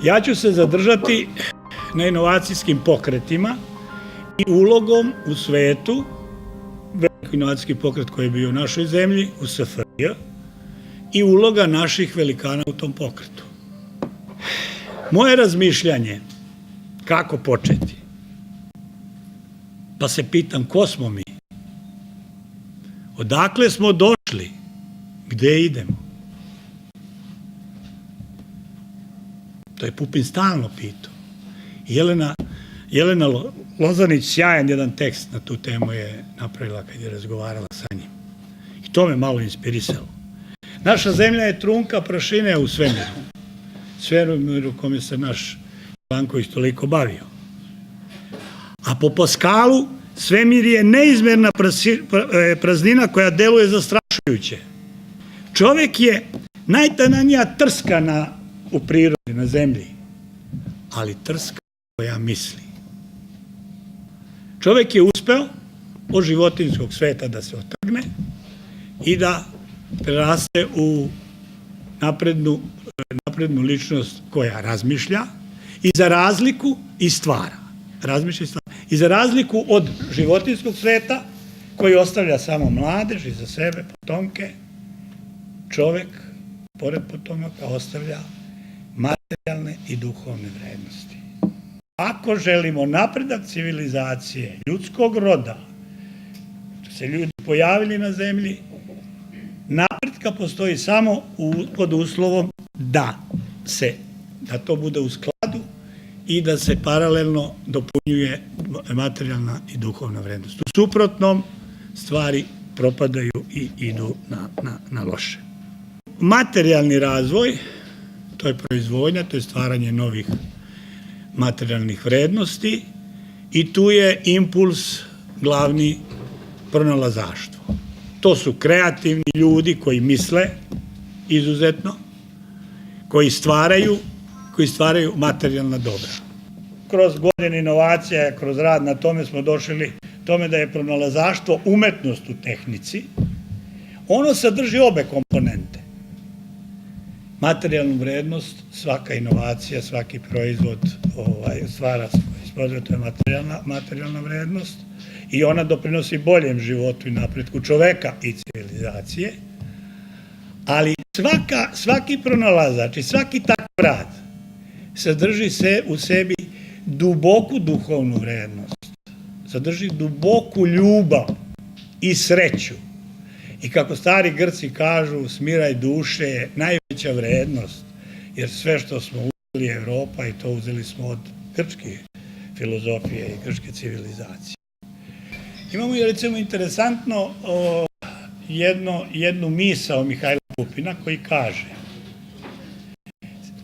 Ja ću se zadržati na inovacijskim pokretima i ulogom u svetu, veliki inovacijski pokret koji je bio u našoj zemlji, u SFRJ, i uloga naših velikana u tom pokretu. Moje razmišljanje, kako početi? Pa se pitam, ko smo mi? Odakle smo došli? Gde idemo? To je Pupin stalno pitao. Jelena Lozanić, sjajan jedan tekst na tu temu je napravila kad je razgovarala sa njim. I to me malo inspirisalo. Naša zemlja je trunka prašine u svemiru. Svemiru kome se naš Lanković toliko bavio. A po Paskalu, svemir je neizmerna praznina koja deluje zastrašujuće. Čovek je najtananija trska u prirodi, na zemlji, ali trska koja misli. Čovek je uspeo od životinjskog sveta da se otrgne i da preraste u naprednu ličnost koja razmišlja i za razliku i stvara. Razmišlja i stvara. I za razliku od životinjskog sveta koji ostavlja samo mladež iza sebe, potomke, čovek, pored potomaka, ostavlja materijalne i duhovne vrednosti. Ako želimo napredak civilizacije, ljudskog roda, što se ljudi pojavili na zemlji, napretka postoji samo pod uslovom da to bude u skladu i da se paralelno dopunjuje materijalna i duhovna vrednost. U suprotnom, stvari propadaju i idu na loše. Materijalni razvoj, to je proizvodnja, to je stvaranje novih materijalnih vrednosti i tu je impuls glavni pronalazaštvo. To su kreativni ljudi koji misle izuzetno, koji stvaraju materijalna dobra. Kroz godine inovacija, kroz rad na tome smo došli tome da je pronalazaštvo umetnost u tehnici. Ono sadrži obe komponente. Materijalnu vrednost, svaka inovacija, svaki proizvod stvara svoj, to je materijalna vrednost i ona doprinosi boljem životu i napretku čoveka i civilizacije, ali svaki pronalazač i svaki takav rad sadrži u sebi duboku duhovnu vrednost, sadrži duboku ljubav i sreću. I kako stari Grci kažu, smiraj duše je najveća vrednost, jer sve što smo uzeli Evropa i to uzeli smo od grčke filozofije i grčke civilizacije. Imamo i recimo interesantno jednu misao Mihajla Pupina koji kaže,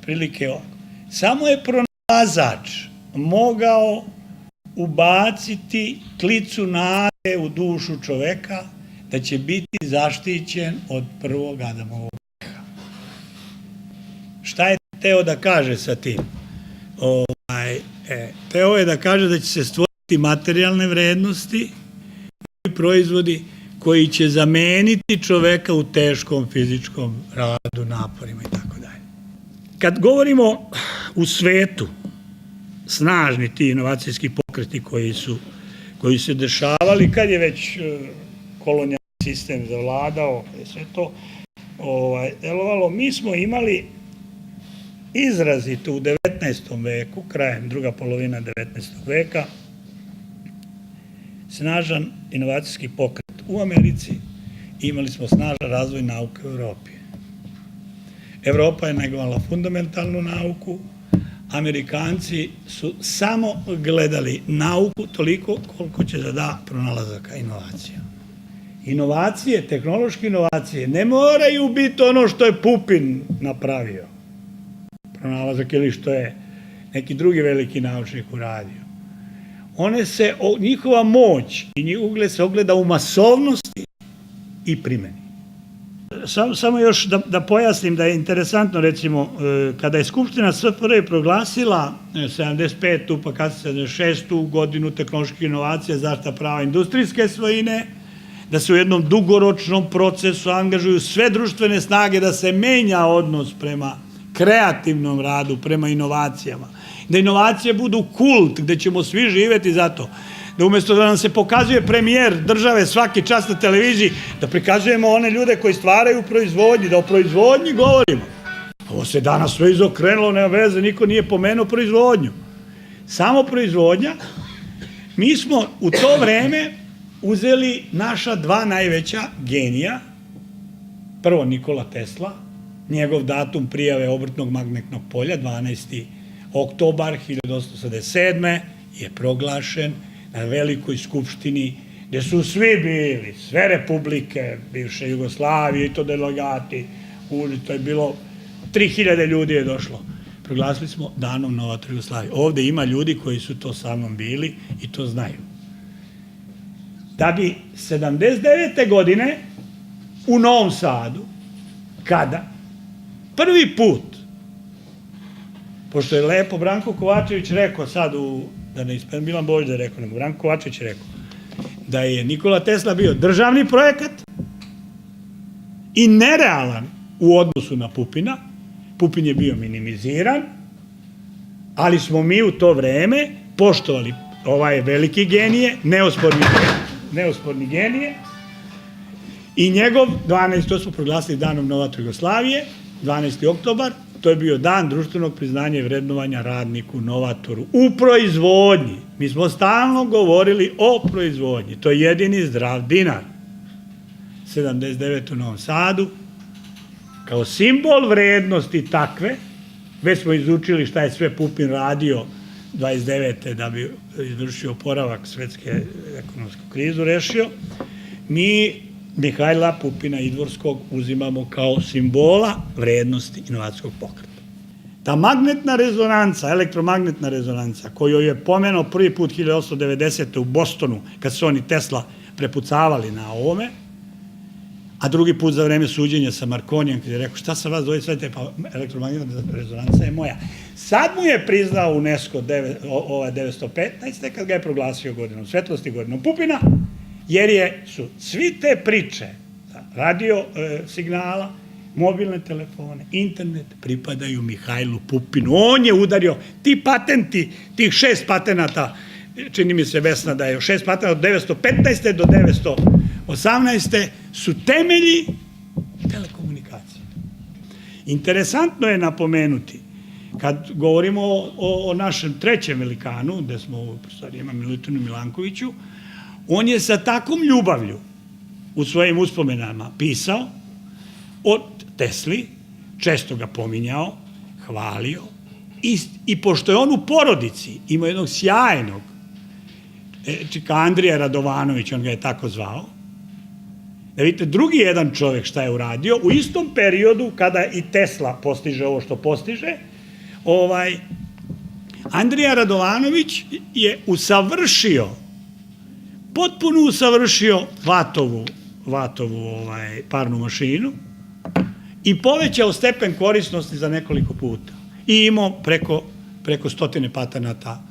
prilike ovako, samo je pronalazač mogao ubaciti klicu nade u dušu čoveka da će biti zaštićen od prvog Adamovog greha. Šta je teo da kaže sa tim? Teo je da kaže da će se stvoriti materijalne vrednosti i proizvodi koji će zameniti čoveka u teškom fizičkom radu, naporima i tako dalje. Kad govorimo u svetu, snažni ti inovacijski pokreti koji se dešavali, kad je već kolonijalni sistem zavladao, kad je sve to delovalo, mi smo imali izrazito u 19. veku, krajem druga polovina 19. veka, snažan inovacijski pokret u Americi i imali smo snažan razvoj nauke u Evropi. Evropa je negovala fundamentalnu nauku, Amerikanci su samo gledali nauku toliko koliko će da da pronalazaka inovacija. Inovacije, tehnološke inovacije ne moraju biti ono što je Pupin napravio, pronalazak ili što je neki drugi veliki naučnik uradio. Njihova moć i njihov ugled se ogleda u masovnosti i primeni. Samo još da pojasnim da je interesantno, recimo, kada je Skupština SFRJ proglasila 75. pa kasnije 76. godinu tehnoloških inovacija, zaštita prava industrijske svojine, da se u jednom dugoročnom procesu angažuju sve društvene snage da se menja odnos prema kreativnom radu, prema inovacijama. Da inovacije budu kult, gde ćemo svi živeti za to. Da umjesto da nam se pokazuje premijer države svaki čas na televiziji, da prikazujemo one ljude koji stvaraju u proizvodnji, da o proizvodnji govorimo. Ovo se danas sve izokrenulo, nema veze, niko nije pomenuo proizvodnju. Samo proizvodnja. Mi smo u to vreme uzeli naša dva najveća genija. Prvo Nikola Tesla, njegov datum prijave obrtnog magnetnog polja, 12. oktobar 1887. je proglašen na velikoj skupštini, gde su svi bili, sve republike, bivše Jugoslavije, i to delegati, to je bilo, 3000 ljudi je došlo. Proglasili smo danom Novator Jugoslavije. Ovde ima ljudi koji su to sa mnom bili i to znaju. Da bi 79. godine u Novom Sadu, kada prvi put, pošto je lepo Branko Kovačević rekao sad, da ne ispred Milan Božić da je rekao, nego Branko Kovačević je rekao, da je Nikola Tesla bio državni projekat i nerealan u odnosu na Pupina. Pupin je bio minimiziran, ali smo mi u to vreme poštovali ovaj veliki genije, neosporni genije, i njegov 12. to smo proglasili danom Novator Jugoslavije, 12. oktobar, to je bio dan društvenog priznanja i vrednovanja radniku, novatoru u proizvodnji. Mi smo stalno govorili o proizvodnji, to je jedini zdrav dinar. 79. u Novom Sadu, kao simbol vrednosti takve, već smo izučili šta je sve Pupin radio 29. da bi izvršio oporavak svetske ekonomsku krizu rešio, mi Mihajla Pupina Idvorskog uzimamo kao simbola vrednosti inovacijskog pokreta. Ta magnetna rezonanca, elektromagnetna rezonanca, koju je pomenuo prvi put 1890. u Bostonu, kad su oni Tesla prepucavali na ovome, a drugi put za vreme suđenja sa Markonijem, kada je rekao, šta sa vas dvojice, pa elektromagnetna rezonanca je moja. Sad mu je priznao UNESCO 915. kad ga je proglasio godinom svetlosti, godinom Pupina, jer su svi te priče, radio signala, mobilne telefone, internet, pripadaju Mihajlu Pupinu. On je udario ti patenti, tih 6 patenata, čini mi se Vesna da je 6 patenata od 915. do 918. su temelji telekomunikacije. Interesantno je napomenuti, kad govorimo o našem trećem velikanu, gde smo u prostorijama Milutinu Milankoviću, on je sa takvom ljubavlju u svojim uspomenama pisao o Tesli, često ga pominjao, hvalio, i pošto je on u porodici imao jednog sjajnog čika Andrija Radovanović, on ga je tako zvao, da vidite drugi jedan čovek šta je uradio, u istom periodu kada i Tesla postiže ovo što postiže, Andrija Radovanović je potpuno usavršio Vatovu parnu mašinu i povećao stepen korisnosti za nekoliko puta. I imao preko 100 patenata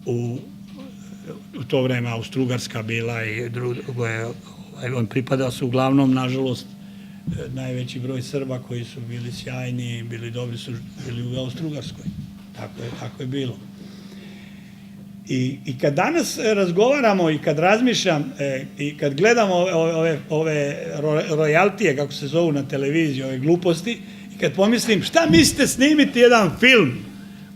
u to vreme Austro-Ugarska bila i drugo je, on pripadao se uglavnom, nažalost, najveći broj Srba koji su bili sjajni, bili dobri, su bili u Austro-Ugarskoj. Tako je bilo. I kad danas razgovaramo i kad razmišljam i kad gledamo ove rojaltije, kako se zovu na televiziji, ove gluposti, i kad pomislim šta mislite snimiti jedan film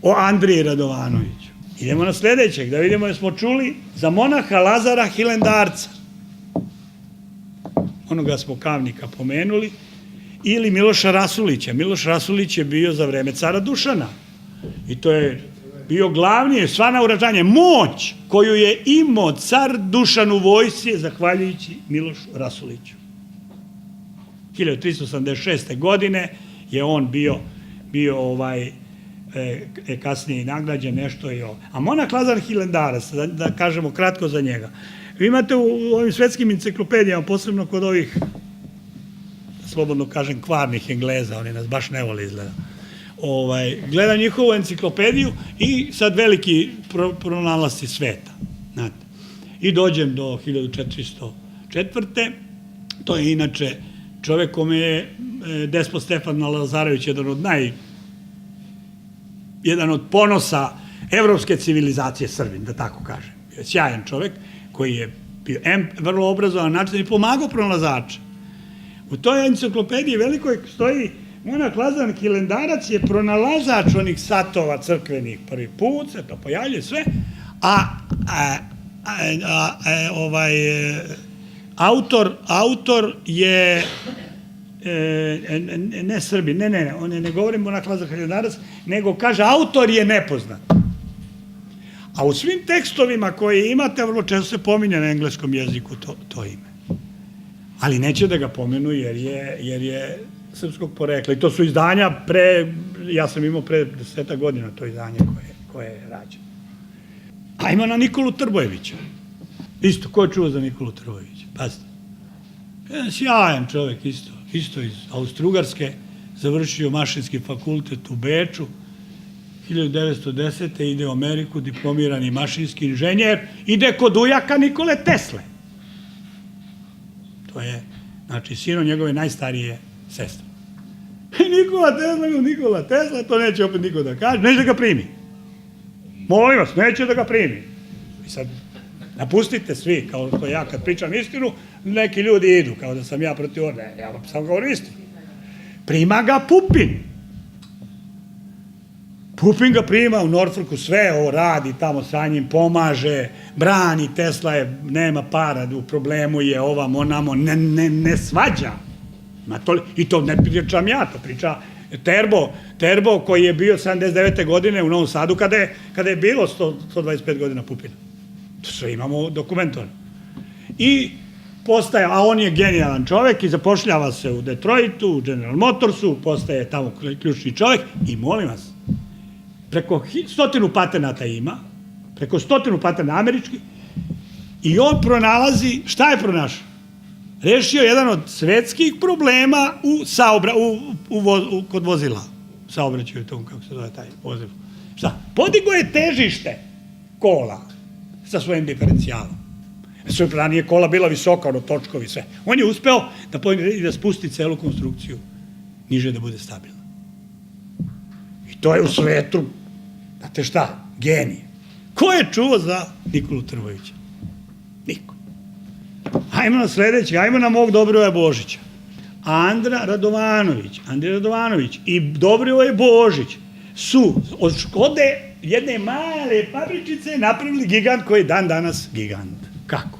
o Andriji Radovanoviću. Idemo na sledećeg, da vidimo da smo čuli za monaha Lazara Hilendarca. Onoga smo Kavnika pomenuli. Ili Miloša Rasulića. Miloš Rasulić je bio za vreme cara Dušana. I to je bio glavni, sva naoružanje, moć koju je imao car Dušan u vojsci, zahvaljujući Milošu Rasuliću. 1386. godine je on bio kasnije i nagrađen nešto i ovo. A monah Lazar Hilendarac, da kažemo kratko za njega. Vi imate u ovim svetskim enciklopedijama, posebno kod ovih, slobodno kažem, kvarnih Engleza, oni nas baš ne vole izgleda. Gledam njihovu enciklopediju i sad veliki pronalasci sveta. I dođem do 1404. To je inače čovek kome je despot Stefan Lazarević jedan od ponosa evropske civilizacije, Srbin, da tako kažem. Bio je sjajan čovek koji je bio vrlo obrazovan način i pomagao pronalazače. U toj enciklopediji velikoj stoji Monah Lazar Hilendarac je pronalazač onih satova crkvenih. Prvi put se to pojavljuje sve, autor je ne Srbin, ne govorim Monah Lazar Hilendarac, nego kaže autor je nepoznat. A u svim tekstovima koje imate, vrlo često se pominje na engleskom jeziku to ime. Ali neće da ga pomenu jer je srpskog porekla. I to su izdanja ja sam imao pre 10 godina to izdanje koje je rađeno. Ajmo na Nikolu Trbojevića. Isto, ko je čuo za Nikolu Trbojevića? Pazite. Jedan sjajan čovek isto iz Austro-Ugarske, završio mašinski fakultet u Beču, 1910. ide u Ameriku, diplomirani mašinski inženjer, ide kod ujaka Nikole Tesle. To je, znači, sino njegove najstarije sestre. Nikola Tesla, to neće opet niko da kaže, neće da ga primi. Molim vas, neće da ga primi. I sad, napustite svi, kao što ja kad pričam istinu, neki ljudi idu, kao da sam ja protiv orda. Ja sam govorio istinu. Prima ga Pupin. Pupin ga prima u Norfolku, sve ovo radi tamo sa njim, pomaže, brani, Tesla nema para, u problemu je ovam, onamo, ne svađa. I to ne pričam ja, to priča Terbo koji je bio 79. godine u Novom Sadu kada je bilo 125 godina Pupina. To sve imamo dokumentovano. I postaje, a on je genijalan čovek i zapošljava se u Detroitu, u General Motorsu, postaje tamo ključni čovek i molim vas, preko 100 patenata ima, preko 100 patenata američkih, i on pronalazi, šta je pronašao? Rešio jedan od svetskih problema kod vozila. Saobraćaju tomu, kako se zove taj vozil. Šta? Podigo je težište kola sa svojim diferencijalom. Sve ranije kola bila visoka, ono točkovi, sve. On je uspeo da spusti celu konstrukciju niže da bude stabilna. I to je u svetu, znate šta, genije. Ko je čuo za Nikolu Trbojevića? Niko. Ajmo na sledeći, ajmo na mog Dobrivoja Božića. Andrija Radovanović i Dobrivoje Božić su od Škode jedne male fabričice napravili gigant koji je dan danas gigant. Kako?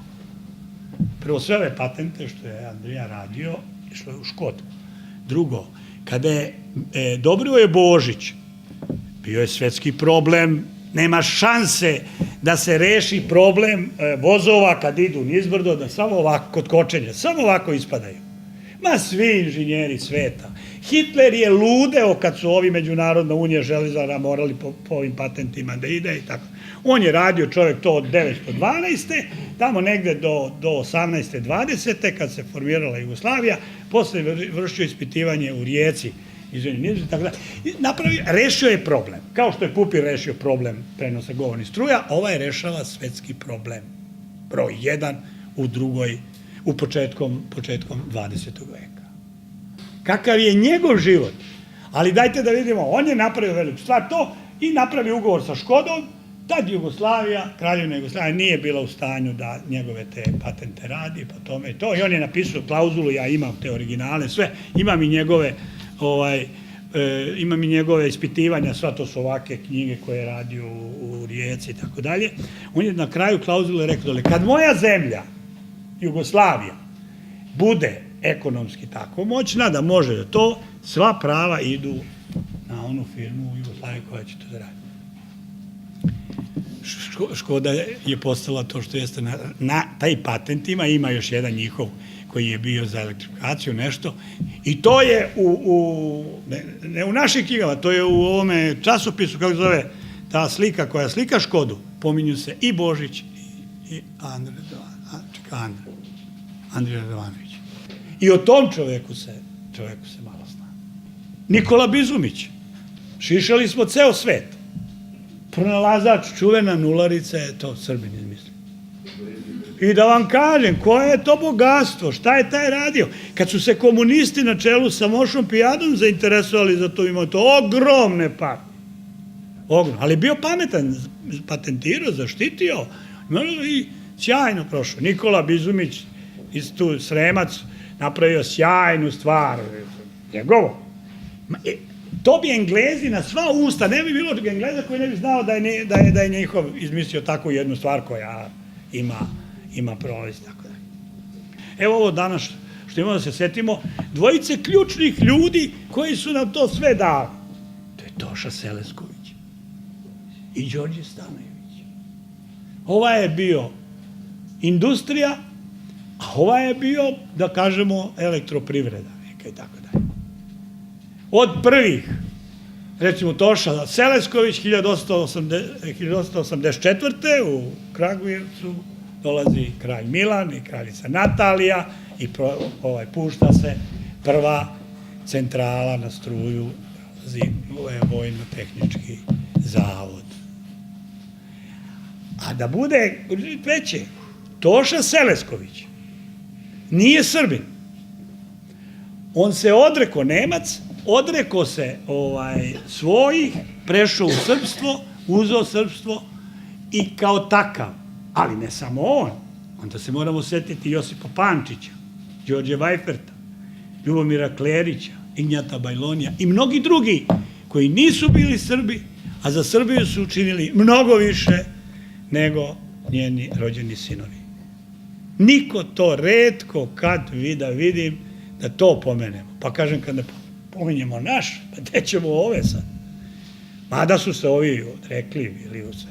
Prvo, sve ove patente što je Andrija radio, išlo je u Škodu. Drugo, kada je Dobrivoje Božić, bio je svetski problem, nema šanse da se reši problem vozova kad idu nizbrdo, da samo ovako, kod kočenja, samo ovako ispadaju. Ma svi inženjeri sveta. Hitler je ludeo kad su ovi Međunarodna unija železara morali po ovim patentima da ide i tako. On je radio čovjek to od 1912. tamo negde do 18. 20. kad se formirala Jugoslavija, posle vršio ispitivanje u Rijeci, izvinjeni, tako da, rešio je problem. Kao što je Pupin rešio problem prenosa govornih struja, ovaj rešava svetski problem. Broj 1 u početkom 20. veka. Kakav je njegov život? Ali dajte da vidimo, on je napravio veliku stvar to i napravio ugovor sa Škodom, tad Jugoslavija, Kraljevina Jugoslavija nije bila u stanju da njegove te patente radi, pa tome i to. I on je napisao klauzulu, ja imam te originale, sve, imam i njegove ispitivanja, sva to su ovake knjige koje je radio u Rijeci i tako dalje. On je na kraju klauzule rekao, kad moja zemlja, Jugoslavija, bude ekonomski tako moćna da može da to, sva prava idu na onu firmu u Jugoslaviji koja će to da radi. Škoda je postala to što jeste na taj patentima, ima još jedan njihov koji je bio za elektrifikaciju, nešto, i to je ne u našim knjigama, to je u ovome časopisu, kako se zove, ta slika koja slika Škodu, pominju se i Božić i Andrija Radovanović. I o tom čoveku se malo zna. Nikola Bizumić, šišali smo ceo svet. Pronalazač čuvena nularica je to Srbin izmislio. I da vam kažem, koje je to bogatstvo, šta je taj radio? Kad su se komunisti na čelu sa Mošom Pijadom zainteresovali za to, imao to ogromne pare. Ali bio pametan, patentirao, zaštitio i sjajno prošao. Nikola Bizumić, tu Sremac, napravio sjajnu stvar. Njegovo. To bi Englezi na sva usta, ne bi bilo Engleza koji ne bi znao da je njihov izmislio takvu jednu stvar koja ima prolaz i tako dalje. Evo ovo danas što imamo da se setimo, dvojice ključnih ljudi koji su nam to sve dali. To je Toša Selesković i Đorđe Stanojević. Ova je bio industrija, a ova je bio, da kažemo, elektroprivreda, neka i tako dalje. Od prvih, recimo Toša Selesković, 1884. u Kragujevcu dolazi kralj Milan i kraljica Natalija i pušta se prva centrala na struju, vojno-tehnički zavod. A da bude veće, Toša Selesković nije Srbin. On se odrekao, Nemac, odrekao se svojih, prešao u srpstvo, uzeo srpstvo i kao takav, ali ne samo on, onda se moramo setiti Josipa Pančića, Đorđe Vajferta, Ljubomira Klerića, Ignjata Bajlonija i mnogi drugi koji nisu bili Srbi, a za Srbiju su učinili mnogo više nego njeni rođeni sinovi. Niko to retko kad vidim da to pomenemo. Pa kažem, kad ne pominjemo naš, pa gde ćemo ove sad? Mada su se ovi odrekli, bili u se.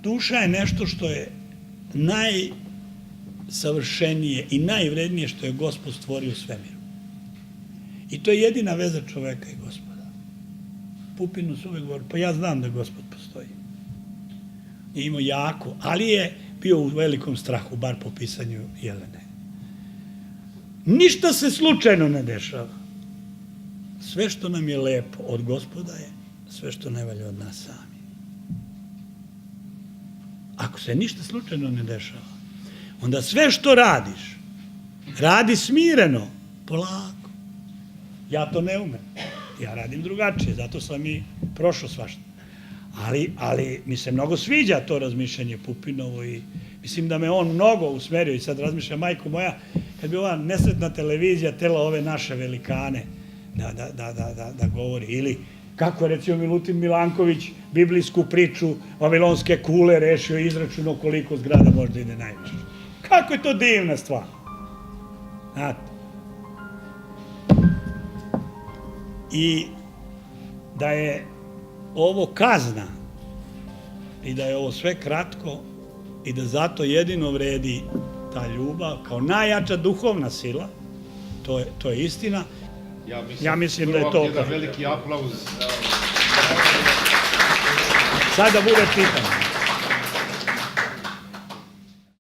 Duša je nešto što je najsavršenije i najvrednije što je Gospod stvorio u svemiru. I to je jedina veza čoveka i Gospoda. Pupinu su uvek govorili, pa ja znam da Gospod postoji. Je imao jako, ali je bio u velikom strahu, bar po pisanju Jelene. Ništa se slučajno ne dešava. Sve što nam je lepo od Gospoda je sve što ne valja od nas sami. Ako se ništa slučajno ne dešava, onda sve što radiš, radi smireno, polako. Ja to ne umem. Ja radim drugačije, zato sam i prošao svašta. Ali mi se mnogo sviđa to razmišljanje Pupinovo i mislim da me on mnogo usmerio i sad razmišljam, majko moja, kad bi ova nesretna televizija tela ove naše velikane da govori, ili kako je recimo Milutin Milanković biblijsku priču Vavilonske kule rešio i izračunao koliko zgrada može da ide najviše. Kako je to divna stvar. Znate. I da je ovo kazna i da je ovo sve kratko i da zato jedino vredi ta ljubav kao najjača duhovna sila, to je istina. Ja mislim da je to... Jedan veliki aplauz. Sada bude pitanje.